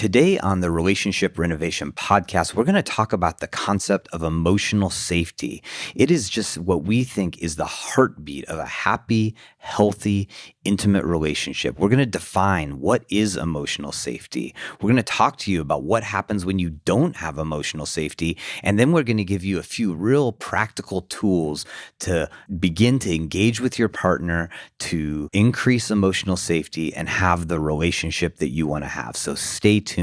Today on the Relationship Renovation podcast, we're going to talk about the concept of emotional safety. It is just what we think is the heartbeat of a happy, healthy, intimate relationship. We're going to define what is emotional safety. We're going to talk to you about what happens when you don't have emotional safety. And then we're going to give you a few real practical tools to begin to engage with your partner to increase emotional safety and have the relationship that you want to have. So stay tuned.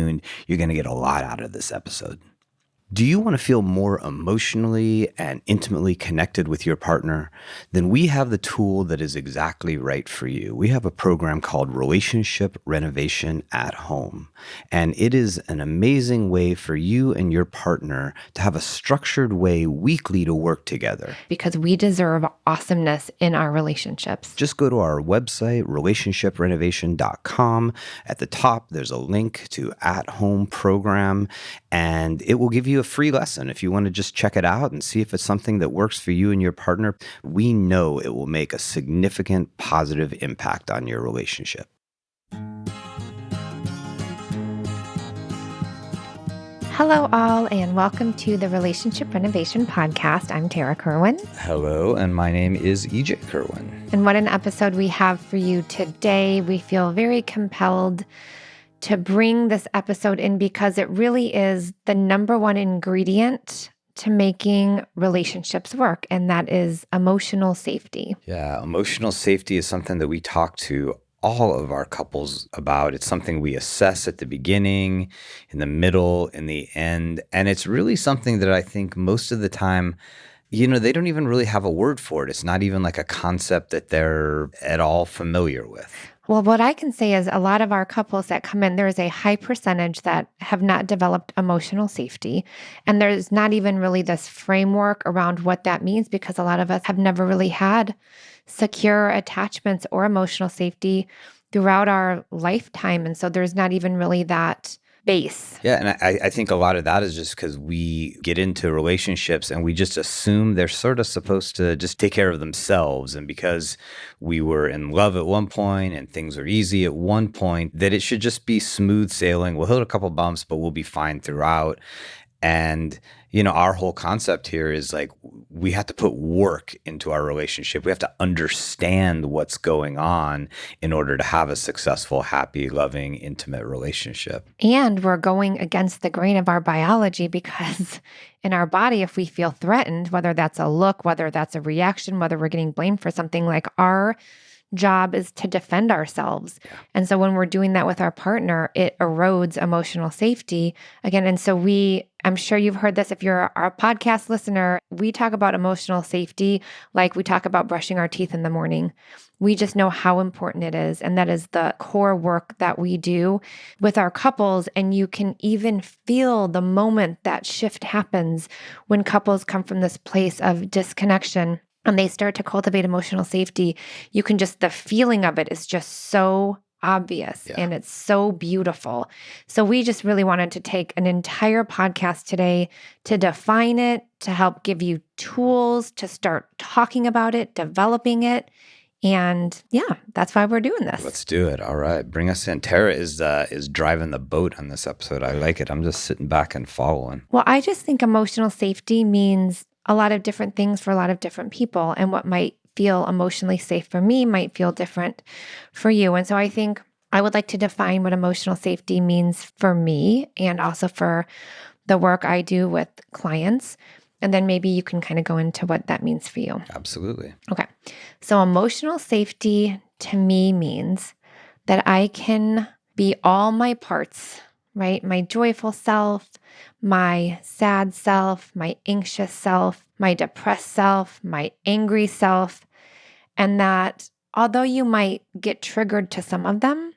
You're going to get a lot out of this episode. Do you want to feel more emotionally and intimately connected with your partner? Then we have the tool that is exactly right for you. We have a program called Relationship Renovation at Home. And it is an amazing way for you and your partner to have a structured way weekly to work together. Because we deserve awesomeness in our relationships. Just go to our website, relationshiprenovation.com. At the top, there's a link to At Home program, and it will give you a free lesson if you want to just check it out and see if it's something that works for you and your partner. We know it will make a significant positive impact on your relationship. Hello, all, and welcome to the Relationship Renovation Podcast. I'm Tarah Kerwin. Hello, and my name is EJ Kerwin. And what an episode we have for you today. We feel very compelled to bring this episode in because it really is the number one ingredient to making relationships work, and that is emotional safety. Yeah, emotional safety is something that we talk to all of our couples about. It's something we assess at the beginning, in the middle, in the end. And it's really something that I think most of the time, they don't even really have a word for it. It's not even like a concept that they're at all familiar with. Well, what I can say is a lot of our couples that come in, there is a high percentage that have not developed emotional safety. And there's not even really this framework around what that means because a lot of us have never really had secure attachments or emotional safety throughout our lifetime. And so there's not even really that base. Yeah, and I think a lot of that is just because we get into relationships and we just assume they're sort of supposed to just take care of themselves. And because we were in love at one point and things are easy at one point, that it should just be smooth sailing. We'll hit a couple bumps, but we'll be fine throughout. And, our whole concept here is like we have to put work into our relationship. We have to understand what's going on in order to have a successful, happy, loving, intimate relationship. And we're going against the grain of our biology because in our body, if we feel threatened, whether that's a look, whether that's a reaction, whether we're getting blamed for something, like our job is to defend ourselves. Yeah. And so when we're doing that with our partner, it erodes emotional safety again. And so I'm sure you've heard this if you're our podcast listener, we talk about emotional safety like we talk about brushing our teeth in the morning. We just know how important it is. And that is the core work that we do with our couples. And you can even feel the moment that shift happens when couples come from this place of disconnection and they start to cultivate emotional safety. The feeling of it is just so obvious and it's so beautiful. So we just really wanted to take an entire podcast today to define it, to help give you tools to start talking about it, developing it. And that's why we're doing this. Let's do it. All right. Bring us in. Tarah is driving the boat on this episode. I like it. I'm just sitting back and following. Well, I just think emotional safety means a lot of different things for a lot of different people. And what might feel emotionally safe for me might feel different for you. And so I think I would like to define what emotional safety means for me and also for the work I do with clients. And then maybe you can kind of go into what that means for you. Absolutely. Okay. So emotional safety to me means that I can be all my parts, right? My joyful self, my sad self, my anxious self, my depressed self, my angry self. And that although you might get triggered to some of them,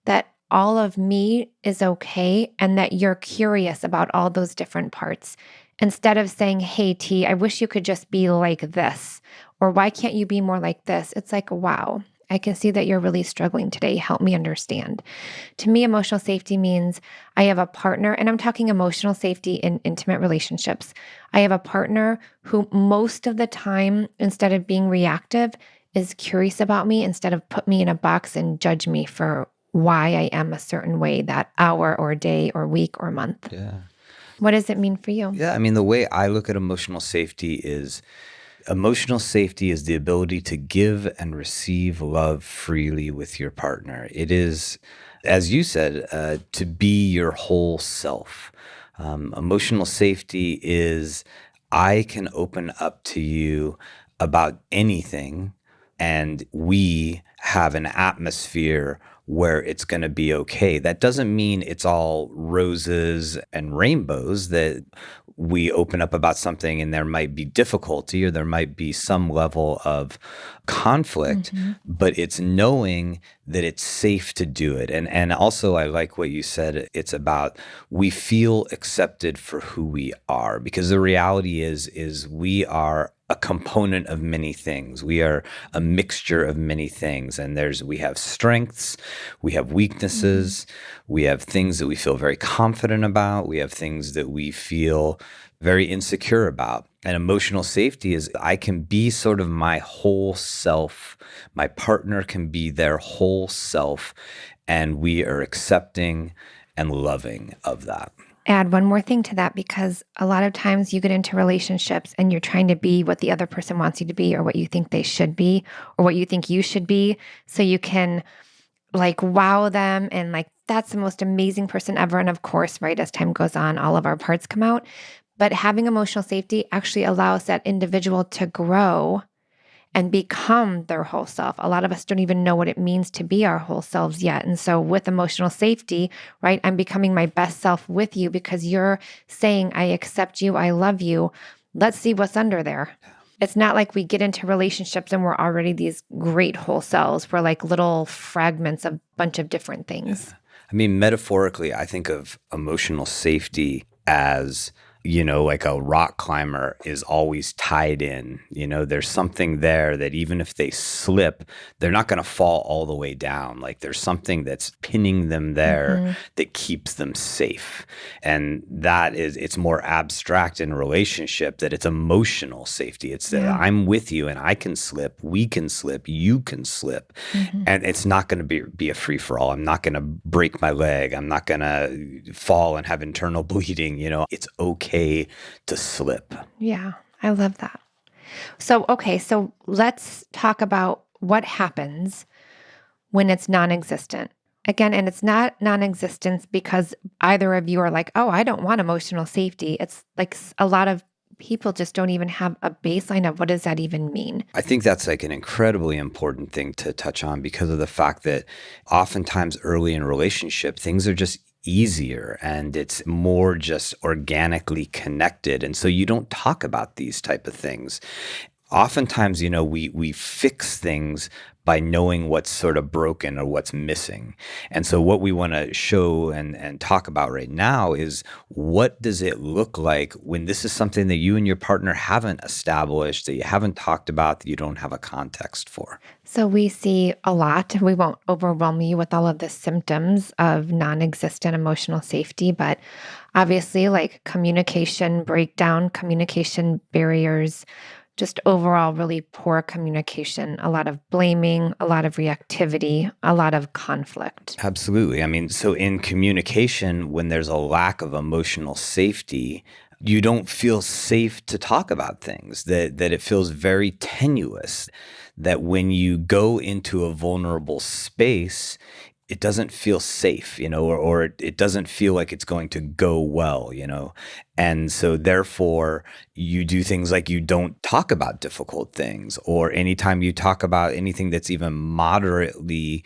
that all of me is okay and that you're curious about all those different parts. Instead of saying, hey, T, I wish you could just be like this, or why can't you be more like this? It's like, wow, I can see that you're really struggling today. Help me understand. To me, emotional safety means I have a partner, and I'm talking emotional safety in intimate relationships. I have a partner who most of the time, instead of being reactive, is curious about me instead of put me in a box and judge me for why I am a certain way that hour or day or week or month. Yeah. What does it mean for you? Yeah. I mean, the way I look at emotional safety is the ability to give and receive love freely with your partner. It is, as you said, to be your whole self. Emotional safety is I can open up to you about anything, and we have an atmosphere where it's going to be okay. That doesn't mean it's all roses and rainbows, that we open up about something and there might be difficulty or there might be some level of conflict, but it's knowing that it's safe to do it. And also I like what you said. It's about we feel accepted for who we are, because the reality is we are a component of many things. We are a mixture of many things. And we have strengths, we have weaknesses, we have things that we feel very confident about, we have things that we feel very insecure about. And emotional safety is I can be sort of my whole self. My partner can be their whole self. And we are accepting and loving of that. Add one more thing to that, because a lot of times you get into relationships and you're trying to be what the other person wants you to be, or what you think they should be, or what you think you should be, so you can like wow them and like that's the most amazing person ever. And of course, right, as time goes on, all of our parts come out. But having emotional safety actually allows that individual to grow and become their whole self. A lot of us don't even know what it means to be our whole selves yet. And so with emotional safety, right, I'm becoming my best self with you because you're saying, I accept you, I love you. Let's see what's under there. It's not like we get into relationships and we're already these great whole selves. We're like little fragments of a bunch of different things. Yeah. I mean, metaphorically, I think of emotional safety as, like a rock climber is always tied in. There's something there that even if they slip, they're not going to fall all the way down. Like there's something that's pinning them there that keeps them safe. And it's more abstract in a relationship, that it's emotional safety. It's that I'm with you and I can slip, we can slip, you can slip. And it's not going to be a free for all. I'm not going to break my leg. I'm not going to fall and have internal bleeding. It's okay to slip. Yeah, I love that. So let's talk about what happens when it's non-existent. Again, and it's not non-existence because either of you are like, oh, I don't want emotional safety. It's like a lot of people just don't even have a baseline of what does that even mean. I think that's like an incredibly important thing to touch on, because of the fact that oftentimes early in a relationship, things are just easier and it's more just organically connected. And so you don't talk about these type of things. Oftentimes, we fix things by knowing what's sort of broken or what's missing. And so what we want to show and talk about right now is, what does it look like when this is something that you and your partner haven't established, that you haven't talked about, that you don't have a context for? So we see a lot. We won't overwhelm you with all of the symptoms of non-existent emotional safety, but obviously like communication breakdown, communication barriers, just overall really poor communication, a lot of blaming, a lot of reactivity, a lot of conflict. Absolutely. I mean, so in communication, when there's a lack of emotional safety, you don't feel safe to talk about things, that it feels very tenuous, that when you go into a vulnerable space, it doesn't feel safe, or it doesn't feel like it's going to go well, And so therefore you do things like you don't talk about difficult things, or anytime you talk about anything that's even moderately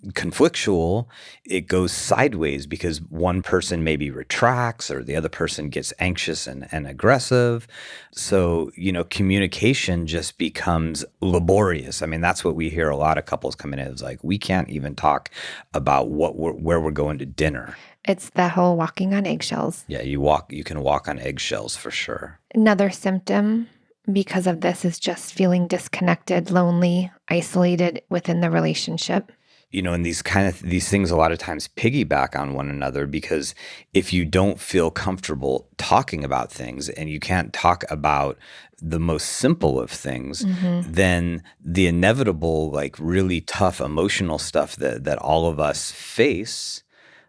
conflictual, it goes sideways because one person maybe retracts or the other person gets anxious and aggressive. So, communication just becomes laborious. I mean, that's what we hear a lot of couples coming in. It's like, we can't even talk about where we're going to dinner. It's that whole walking on eggshells. Yeah, you can walk on eggshells for sure. Another symptom because of this is just feeling disconnected, lonely, isolated within the relationship. and these things a lot of times piggyback on one another, because if you don't feel comfortable talking about things and you can't talk about the most simple of things, then the inevitable, like really tough emotional stuff that all of us face,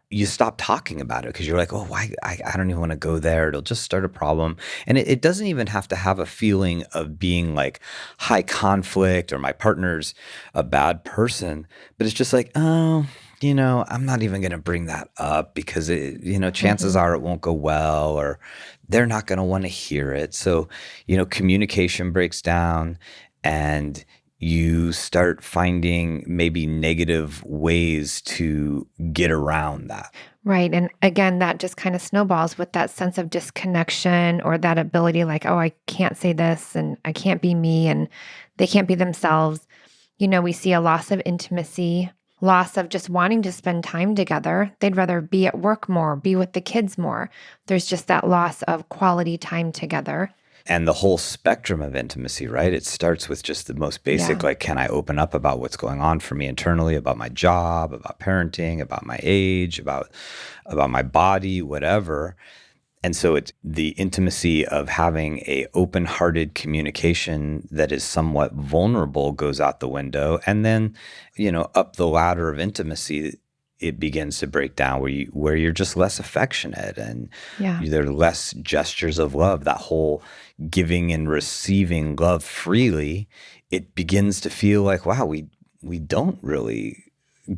you stop talking about it because you're like, oh, why? I don't even want to go there. It'll just start a problem. And it doesn't even have to have a feeling of being like high conflict or my partner's a bad person, but it's just like, oh, I'm not even going to bring that up because chances are it won't go well, or they're not going to want to hear it. So, communication breaks down, and you start finding maybe negative ways to get around that. Right. And again, that just kind of snowballs with that sense of disconnection, or that ability like, oh, I can't say this and I can't be me and they can't be themselves. We see a loss of intimacy, loss of just wanting to spend time together. They'd rather be at work more, be with the kids more. There's just that loss of quality time together. And the whole spectrum of intimacy, right? It starts with just the most basic, like, can I open up about what's going on for me internally, about my job, about parenting, about my age, about my body, whatever. And so it's the intimacy of having a open-hearted communication that is somewhat vulnerable goes out the window. And then, up the ladder of intimacy, it begins to break down where you're just less affectionate, and there are less gestures of love. That whole giving and receiving love freely, it begins to feel like, wow, we don't really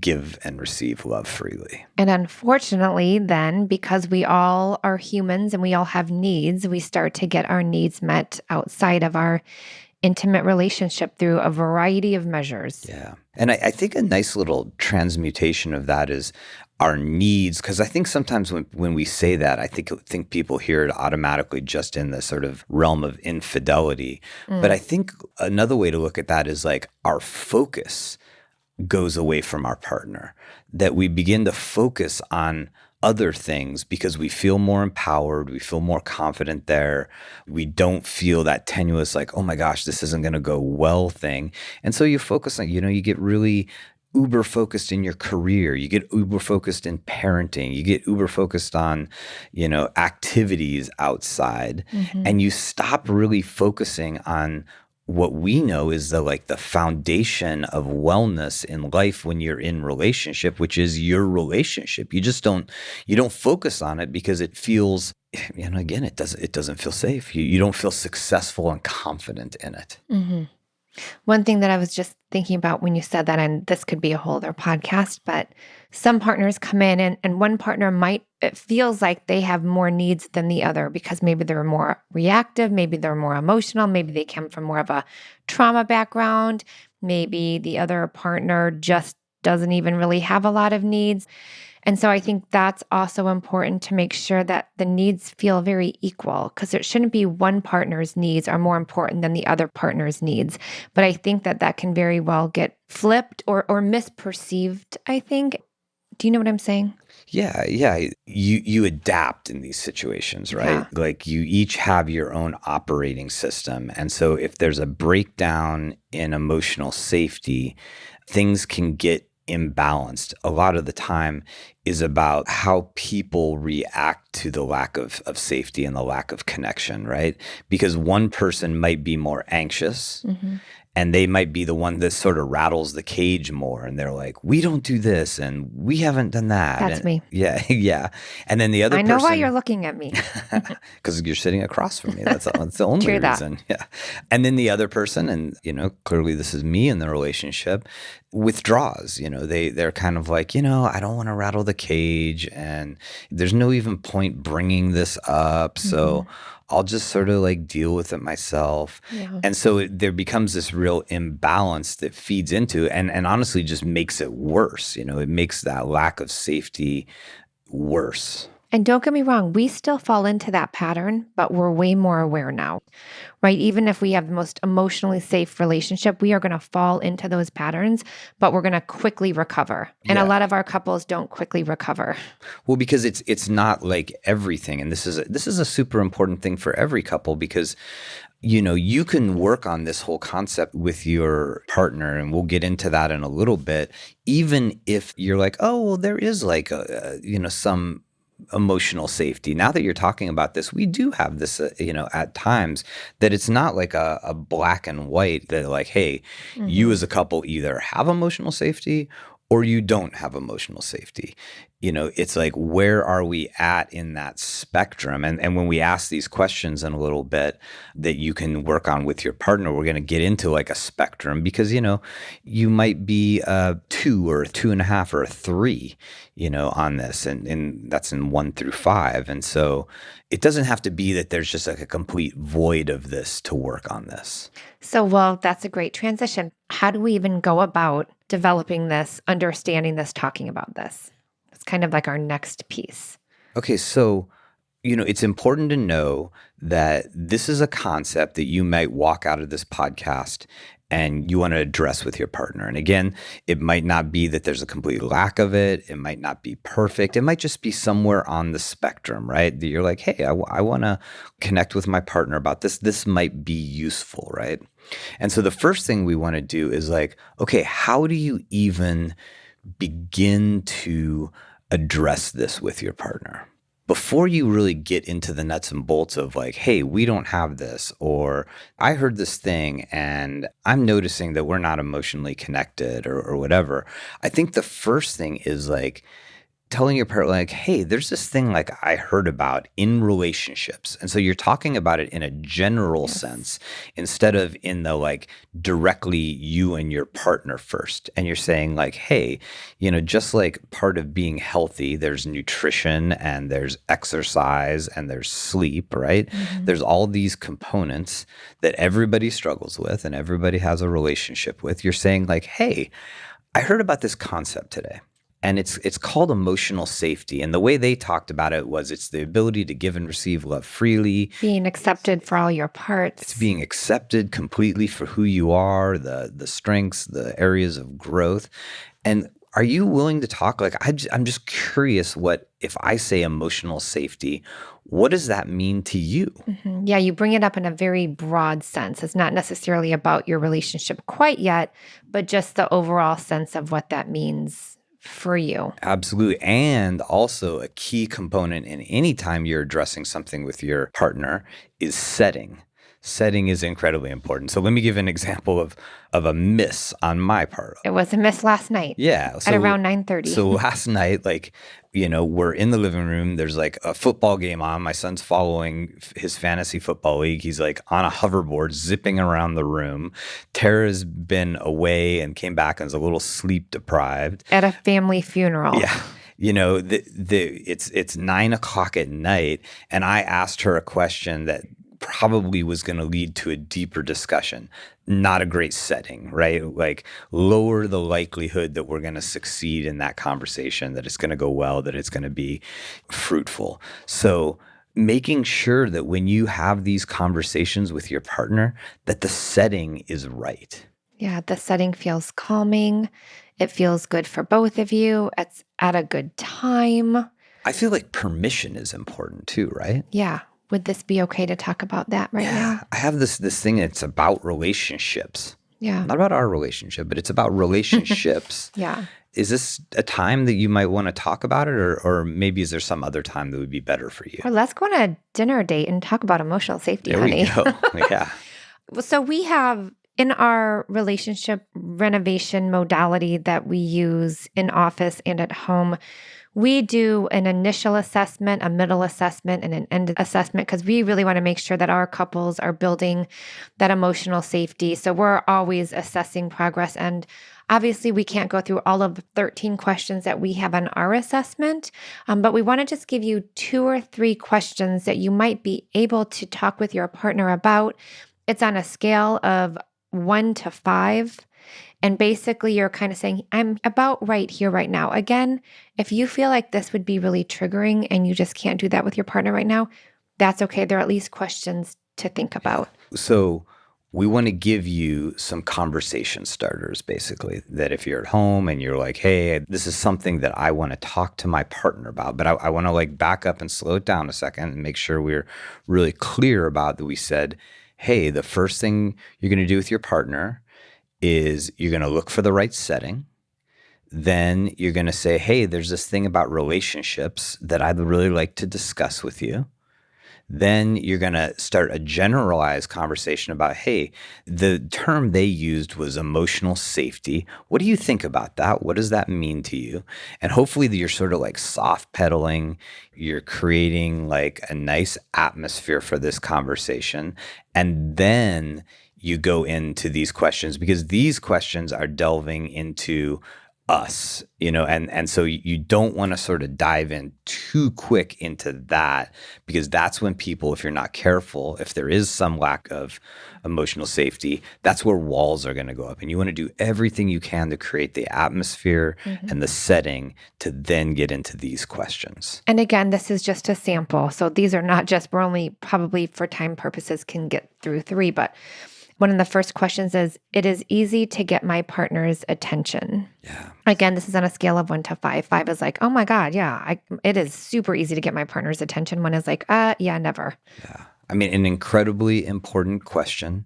give and receive love freely. And unfortunately, then, because we all are humans and we all have needs, we start to get our needs met outside of our intimate relationship through a variety of measures. Yeah. And I think a nice little transmutation of that is our needs, because I think sometimes when we say that, I think people hear it automatically just in the sort of realm of infidelity. But I think another way to look at that is like our focus goes away from our partner, that we begin to focus on other things because we feel more empowered, we feel more confident there. We don't feel that tenuous, like, oh my gosh, this isn't going to go well thing. And so you focus on, you get really uber focused in your career, you get uber focused in parenting, you get uber focused on, activities outside, and you stop really focusing on what we know is the foundation of wellness in life when you're in relationship, which is your relationship. You don't focus on it because it feels, again, it doesn't feel safe. You don't feel successful and confident in it. One thing that I was just thinking about when you said that, and this could be a whole other podcast, but some partners come in and one partner it feels like they have more needs than the other because maybe they're more reactive, maybe they're more emotional, maybe they come from more of a trauma background, maybe the other partner just doesn't even really have a lot of needs. And so I think that's also important to make sure that the needs feel very equal, because it shouldn't be one partner's needs are more important than the other partner's needs. But I think that can very well get flipped or misperceived, I think. Do you know what I'm saying? Yeah. You adapt in these situations, right? Yeah. Like you each have your own operating system. And so if there's a breakdown in emotional safety, things can get imbalanced. A lot of the time is about how people react to the lack of safety and the lack of connection, right? Because one person might be more anxious, and they might be the one that sort of rattles the cage more. And they're like, we don't do this and we haven't done that. That's me. Yeah. And then the other person. I know why you're looking at me. Because you're sitting across from me. That's the only True reason. Yeah. And then the other person, and clearly this is me in the relationship, withdraws. They're kind of like, I don't want to rattle the cage, and there's no even point bringing this up. So I'll just sort of like deal with it myself. Yeah. And so there becomes this real imbalance that feeds into and honestly just makes it worse. It makes that lack of safety worse. And don't get me wrong, we still fall into that pattern, but we're way more aware now, right? Even if we have the most emotionally safe relationship, we are going to fall into those patterns, but we're going to quickly recover. And a lot of our couples don't quickly recover. Well, because it's not like everything. And this is a super important thing for every couple, because You can work on this whole concept with your partner, and we'll get into that in a little bit, even if you're like, oh, well, there is like some emotional safety. Now that you're talking about this, we do have this, at times that it's not like a black and white that like, hey, you as a couple either have emotional safety or you don't have emotional safety. It's like, where are we at in that spectrum? And when we ask these questions in a little bit that you can work on with your partner, we're going to get into like a spectrum because, you might be a 2 or a 2.5 or a 3, on this. And that's in 1 through 5. And so it doesn't have to be that there's just like a complete void of this to work on this. So, well, that's a great transition. How do we even go about developing this, understanding this, talking about this? It's kind of like our next piece. Okay, so it's important to know that this is a concept that you might walk out of this podcast and you want to address with your partner. And again, it might not be that there's a complete lack of it. It might not be perfect. It might just be somewhere on the spectrum, right? That you're like, hey, I want to connect with my partner about this. This might be useful, right? And so the first thing we want to do is like, okay, how do you even begin to address this with your partner? Before you really get into the nuts and bolts of like, hey, we don't have this, or I heard this thing and I'm noticing that we're not emotionally connected or whatever, I think the first thing is like telling your partner like, hey, there's this thing like I heard about in relationships. And so you're talking about it in a general sense instead of in the like directly you and your partner first. And you're saying like, hey, just like part of being healthy, there's nutrition and there's exercise and there's sleep, right? There's all these components that everybody struggles with and everybody has a relationship with. You're saying like, hey, I heard about this concept today. And it's called emotional safety. And the way they talked about it was it's the ability to give and receive love freely. Being accepted for all your parts. It's being accepted completely for who you are, the strengths, the areas of growth. And are you willing to talk? Like, I'm just curious what, if I say emotional safety, what does that mean to you? Yeah, you bring it up in a very broad sense. It's not necessarily about your relationship quite yet, but just the overall sense of what that means for you. Absolutely. And also a key component in any time you're addressing something with your partner is setting. Setting is incredibly important. So let me give an example of a miss on my part. It was a miss last night. Yeah. At around 9:30. So last night, like, we're in the living room. There's like a football game on. My son's following his fantasy football league. He's like on a hoverboard, zipping around the room. Tara's been away and came back and is a little sleep deprived. At a family funeral. Yeah. It's 9 o'clock at night. And I asked her a question that probably was going to lead to a deeper discussion. Not a great setting, right? Like lower the likelihood that we're going to succeed in that conversation, that it's going to go well, that it's going to be fruitful. So making sure that when you have these conversations with your partner, that the setting is right. Yeah, the setting feels calming. It feels good for both of you. It's at a good time. I feel like permission is important too, right? Yeah. Would this be okay to talk about that right now? I have this thing that's about relationships. Yeah. Not about our relationship, but it's about relationships. Yeah. Is this a time that you might want to talk about it, or maybe is there some other time that would be better for you? Or let's go on a dinner date and talk about emotional safety, There honey. we go. Yeah. So we have in our relationship renovation modality that we use in office and at home, we do an initial assessment, a middle assessment, and an end assessment because we really want to make sure that our couples are building that emotional safety. So we're always assessing progress. And obviously, we can't go through all of the 13 questions that we have on our assessment, but we want to just give you 2 or 3 questions that you might be able to talk with your partner about. It's on a scale of 1 to 5. And basically, you're kind of saying, I'm about right here, right now. Again, if you feel like this would be really triggering and you just can't do that with your partner right now, that's okay. There are at least questions to think about. So we want to give you some conversation starters, basically, that if you're at home and you're like, hey, this is something that I want to talk to my partner about, but I want to like back up and slow it down a second and make sure we're really clear about that. We said, hey, the first thing you're going to do with your partner is you're going to look for the right setting. Then you're going to say, hey, there's this thing about relationships that I'd really like to discuss with you. Then you're going to start a generalized conversation about, hey, the term they used was emotional safety. What do you think about that? What does that mean to you? And hopefully you're sort of like soft pedaling. You're creating like a nice atmosphere for this conversation. And then you go into these questions, because these questions are delving into us, and so you don't want to sort of dive in too quick into that, because that's when people, if you're not careful, if there is some lack of emotional safety, that's where walls are going to go up. And you want to do everything you can to create the atmosphere and the setting to then get into these questions. And again, this is just a sample. So these are not just, we're only probably for time purposes can get through 3, but one of the first questions is, it is easy to get my partner's attention. Yeah. Again, this is on a scale of 1 to 5. 5 is like, oh my God, yeah, it is super easy to get my partner's attention. 1 is like, yeah, never. Yeah. I mean, an incredibly important question.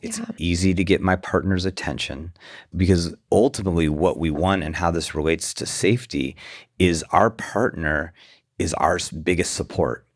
It's easy to get my partner's attention, because ultimately what we want, and how this relates to safety, is our partner is our biggest support.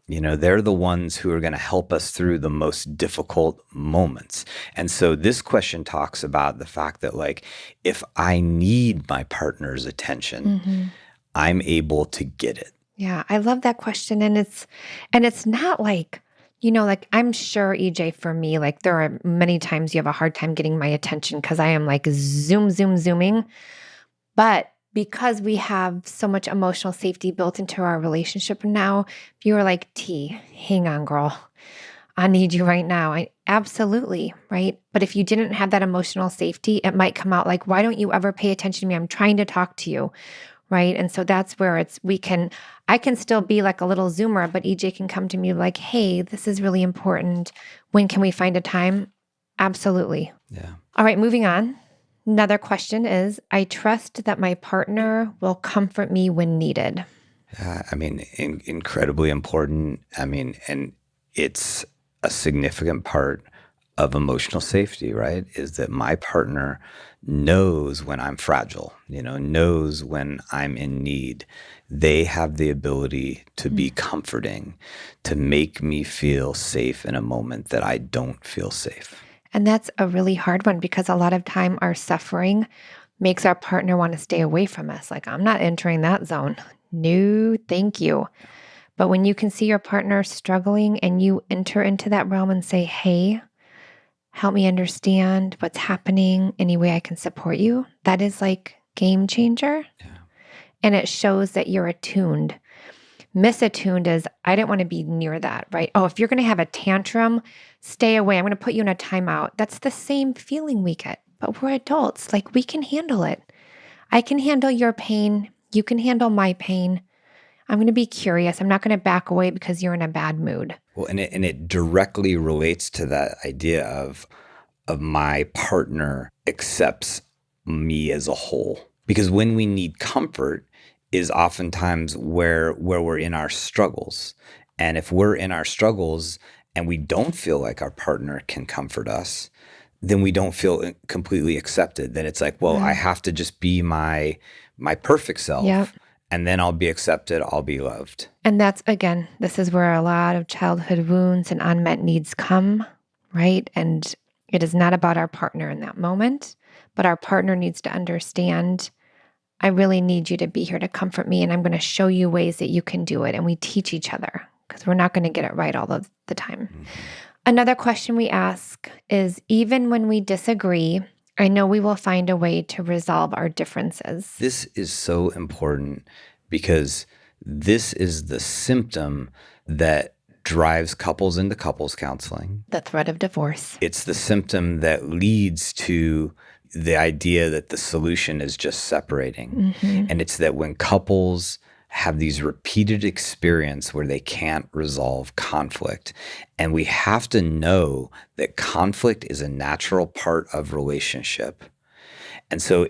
They're the ones who are going to help us through the most difficult moments. And so this question talks about the fact that, like, if I need my partner's attention, I'm able to get it. Yeah, I love that question. And it's not like, like, I'm sure, EJ, for me, like, there are many times you have a hard time getting my attention because I am like zooming. But because we have so much emotional safety built into our relationship now, if you were like, T, hang on, girl, I need you right now. Absolutely, right? But if you didn't have that emotional safety, it might come out like, why don't you ever pay attention to me? I'm trying to talk to you, right? And so that's where I can still be like a little zoomer, but EJ can come to me like, hey, this is really important. When can we find a time? Absolutely. Yeah. All right, moving on. Another question is, I trust that my partner will comfort me when needed. Yeah, I mean, incredibly important. I mean, and it's a significant part of emotional safety, right? Is that my partner knows when I'm fragile, knows when I'm in need. They have the ability to be comforting, to make me feel safe in a moment that I don't feel safe. And that's a really hard one, because a lot of time our suffering makes our partner want to stay away from us. Like, I'm not entering that zone. No, thank you. But when you can see your partner struggling and you enter into that realm and say, hey, help me understand what's happening, any way I can support you, that is like game changer. Yeah. And it shows that you're attuned. Misattuned is, I didn't want to be near that, right? Oh, if you're going to have a tantrum, stay away. I'm going to put you in a timeout. That's the same feeling we get, but we're adults. Like, we can handle it. I can handle your pain. You can handle my pain. I'm going to be curious. I'm not going to back away because you're in a bad mood. Well, and it directly relates to that idea of my partner accepts me as a whole. Because when we need comfort is oftentimes where we're in our struggles. And if we're in our struggles and we don't feel like our partner can comfort us, then we don't feel completely accepted. Then it's like, well, I have to just be my perfect self. Yep. And then I'll be accepted, I'll be loved. And that's, again, this is where a lot of childhood wounds and unmet needs come, right? And it is not about our partner in that moment, but our partner needs to understand, I really need you to be here to comfort me, and I'm going to show you ways that you can do it. And we teach each other, because we're not going to get it right all of the time. Mm-hmm. Another question we ask is, even when we disagree, I know we will find a way to resolve our differences. This is so important, because this is the symptom that drives couples into couples counseling. The threat of divorce. It's the symptom that leads to the idea that the solution is just separating. Mm-hmm. And it's that when couples have these repeated experiences where they can't resolve conflict, and we have to know that conflict is a natural part of relationship. And so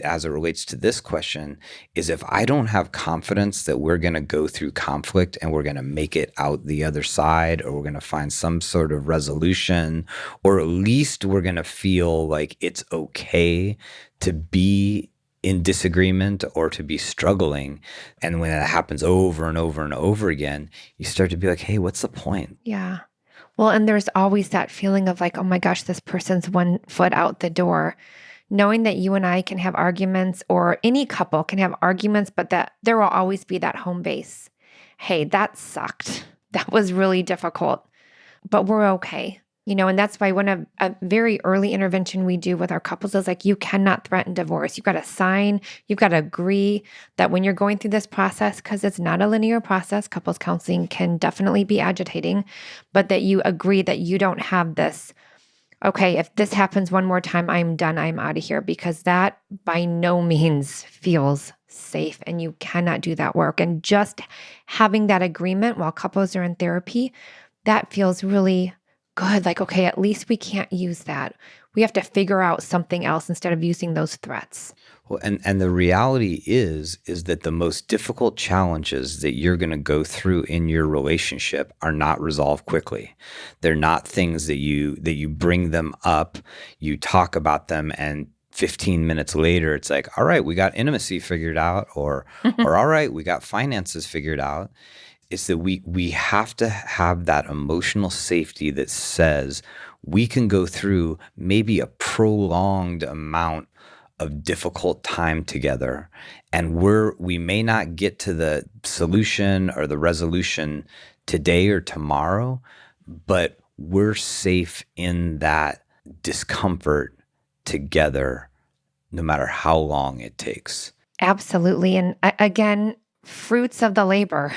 as it relates to this question, is if I don't have confidence that we're going to go through conflict and we're going to make it out the other side, or we're going to find some sort of resolution, or at least we're going to feel like it's okay to be in disagreement or to be struggling. And when that happens over and over and over again, you start to be like, hey, what's the point? Yeah. Well, and there's always that feeling of like, oh my gosh, this person's 1 foot out the door. Knowing that you and I can have arguments, or any couple can have arguments, but that there will always be that home base. Hey, that sucked. That was really difficult, but we're okay. And that's why a very early intervention we do with our couples is like, you cannot threaten divorce. You've got to sign, you've got to agree that when you're going through this process, because it's not a linear process, couples counseling can definitely be agitating, but that you agree that you don't have this, okay, if this happens one more time, I'm done, I'm out of here, because that by no means feels safe, and you cannot do that work. And just having that agreement while couples are in therapy, that feels really good. Like, okay, at least we can't use that. We have to figure out something else instead of using those threats. Well, and the reality is that the most difficult challenges that you're going to go through in your relationship are not resolved quickly. They're not things that you bring them up, you talk about them, and 15 minutes later, it's like, all right, we got intimacy figured out, or all right, we got finances figured out. It's that we have to have that emotional safety that says we can go through maybe a prolonged amount of difficult time together, and we may not get to the solution or the resolution today or tomorrow, but we're safe in that discomfort together, no matter how long it takes. Absolutely. And again, fruits of the labor.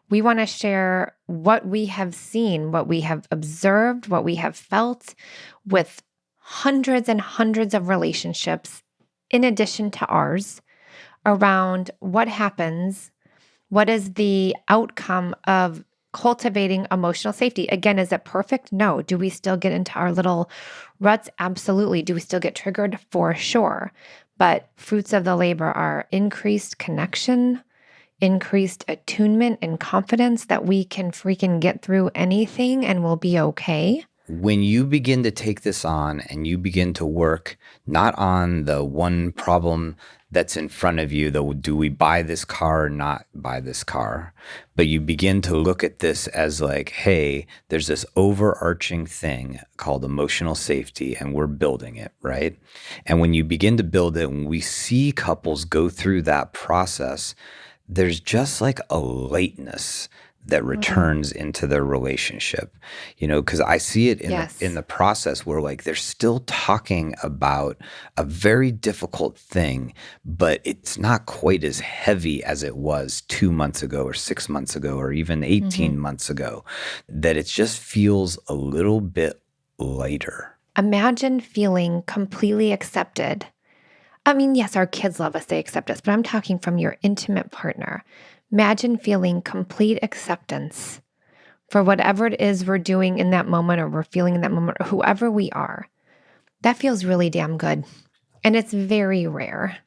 We want to share what we have seen, what we have observed, what we have felt with hundreds and hundreds of relationships in addition to ours, around what happens, what is the outcome of cultivating emotional safety. Again, is it perfect? No. Do we still get into our little ruts? Absolutely. Do we still get triggered? For sure. But fruits of the labor are increased connection, increased attunement and confidence that we can freaking get through anything and we'll be okay. When you begin to take this on and you begin to work not on the one problem that's in front of you, though, do we buy this car or not buy this car? But you begin to look at this as like, hey, there's this overarching thing called emotional safety, and we're building it, right? And when you begin to build it, when we see couples go through that process, there's just like a lightness that returns into their relationship, because I see it in the process where like they're still talking about a very difficult thing, but it's not quite as heavy as it was 2 months ago or 6 months ago or even 18 months ago, that it just feels a little bit lighter. Imagine feeling completely accepted. I mean, yes, our kids love us, they accept us, but I'm talking from your intimate partner. Imagine feeling complete acceptance for whatever it is we're doing in that moment, or we're feeling in that moment, or whoever we are. That feels really damn good. And it's very rare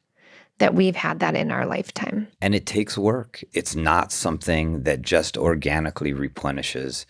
that we've had that in our lifetime. And it takes work. It's not something that just organically replenishes.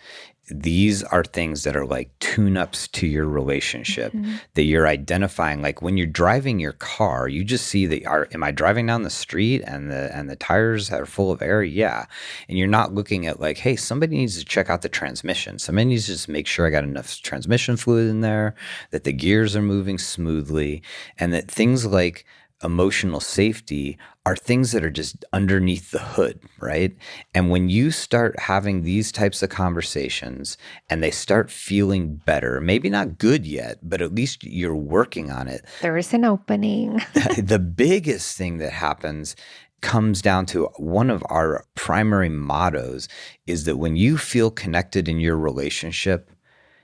These are things that are like tune-ups to your relationship that you're identifying. Like when you're driving your car, you just see am I driving down the street and the tires are full of air? Yeah. And you're not looking at like, hey, somebody needs to check out the transmission. Somebody needs to just make sure I got enough transmission fluid in there, that the gears are moving smoothly, and that things like emotional safety are things that are just underneath the hood, right? And when you start having these types of conversations and they start feeling better, maybe not good yet, but at least you're working on it. There's an opening. The biggest thing that happens comes down to one of our primary mottos is that when you feel connected in your relationship,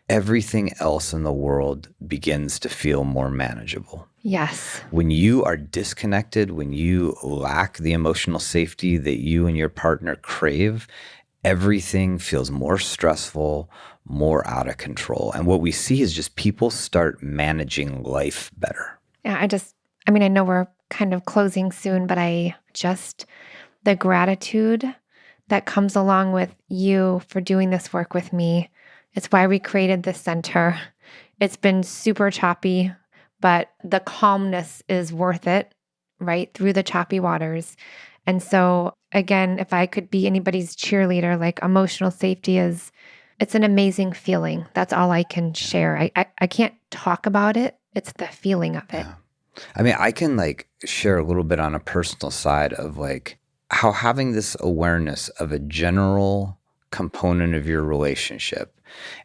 everything else in the world begins to feel more manageable. Yes. When you are disconnected, when you lack the emotional safety that you and your partner crave, everything feels more stressful, more out of control. And what we see is just people start managing life better. Yeah, I know we're kind of closing soon, but the gratitude that comes along with you for doing this work with me. It's why we created this center. It's been super choppy, but the calmness is worth it, right? Through the choppy waters. And so, again, if I could be anybody's cheerleader, like emotional safety it's an amazing feeling. That's all I can share. I can't talk about it. It's the feeling of it. Yeah. I mean, I can like share a little bit on a personal side of like how having this awareness of a general component of your relationship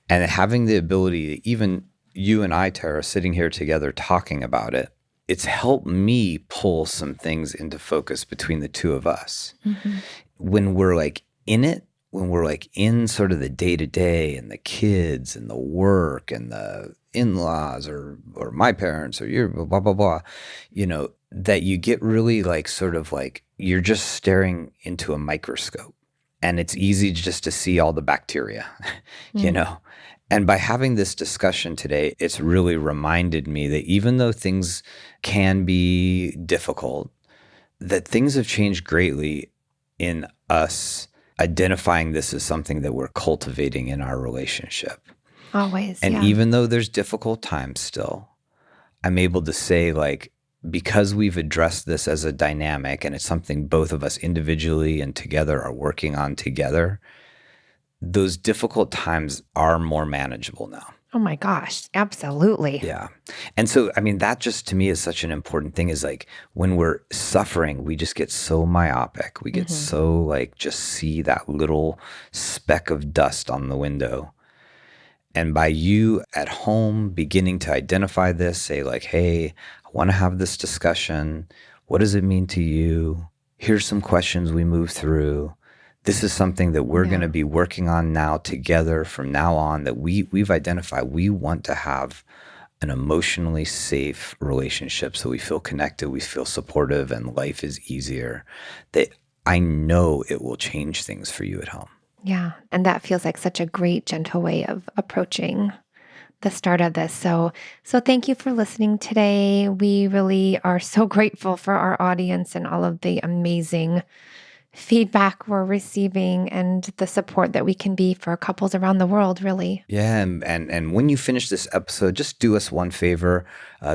and having the ability to even you and I, Tara, sitting here together talking about it, it's helped me pull some things into focus between the two of us. Mm-hmm. When we're like in it, when we're like in sort of the day to day and the kids and the work and the in-laws or my parents or your blah, blah, blah, that you get really like sort of like you're just staring into a microscope and it's easy just to see all the bacteria, And by having this discussion today, it's really reminded me that even though things can be difficult, that things have changed greatly in us identifying this as something that we're cultivating in our relationship. Always. And Yeah. even though there's difficult times still, I'm able to say like, because we've addressed this as a dynamic and it's something both of us individually and together are working on together, those difficult times are more manageable now. Oh my gosh. Absolutely. Yeah. And so, I mean, that just to me is such an important thing is like when we're suffering, we just get so myopic. We get so like just see that little speck of dust on the window. And by you at home beginning to identify this, say like, hey, I want to have this discussion. What does it mean to you? Here's some questions we move through. This is something that we're going to be working on now together from now on that we've identified. We want to have an emotionally safe relationship so we feel connected, we feel supportive, and life is easier. That I know it will change things for you at home. Yeah. And that feels like such a great, gentle way of approaching the start of this. So thank you for listening today. We really are so grateful for our audience and all of the amazing feedback we're receiving and the support that we can be for couples around the world, really. Yeah, and when you finish this episode, just do us one favor.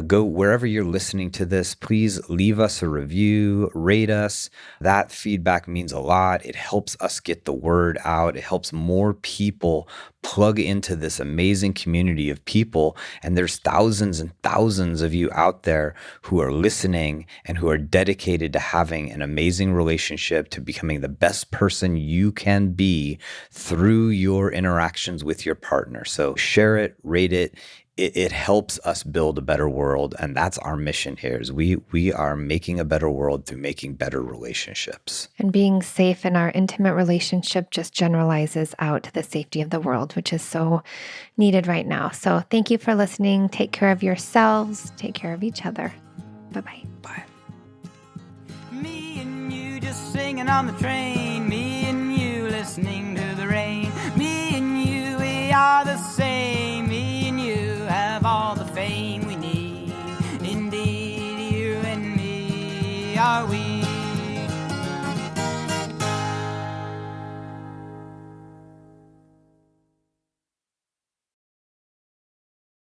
Go wherever you're listening to this. Please leave us a review, rate us. That feedback means a lot. It helps us get the word out. It helps more people plug into this amazing community of people. And there's thousands and thousands of you out there who are listening and who are dedicated to having an amazing relationship, to becoming the best person you can be through your interactions with your partner. So share it, rate it. It helps us build a better world. And that's our mission here is we are making a better world through making better relationships. And being safe in our intimate relationship just generalizes out to the safety of the world, which is so needed right now. So thank you for listening. Take care of yourselves. Take care of each other. Bye-bye. Bye. Me and you just singing on the train. Me and you listening to the rain. Me and you, we are the same. Me and you have all the fame we need. Indeed, you and me are we.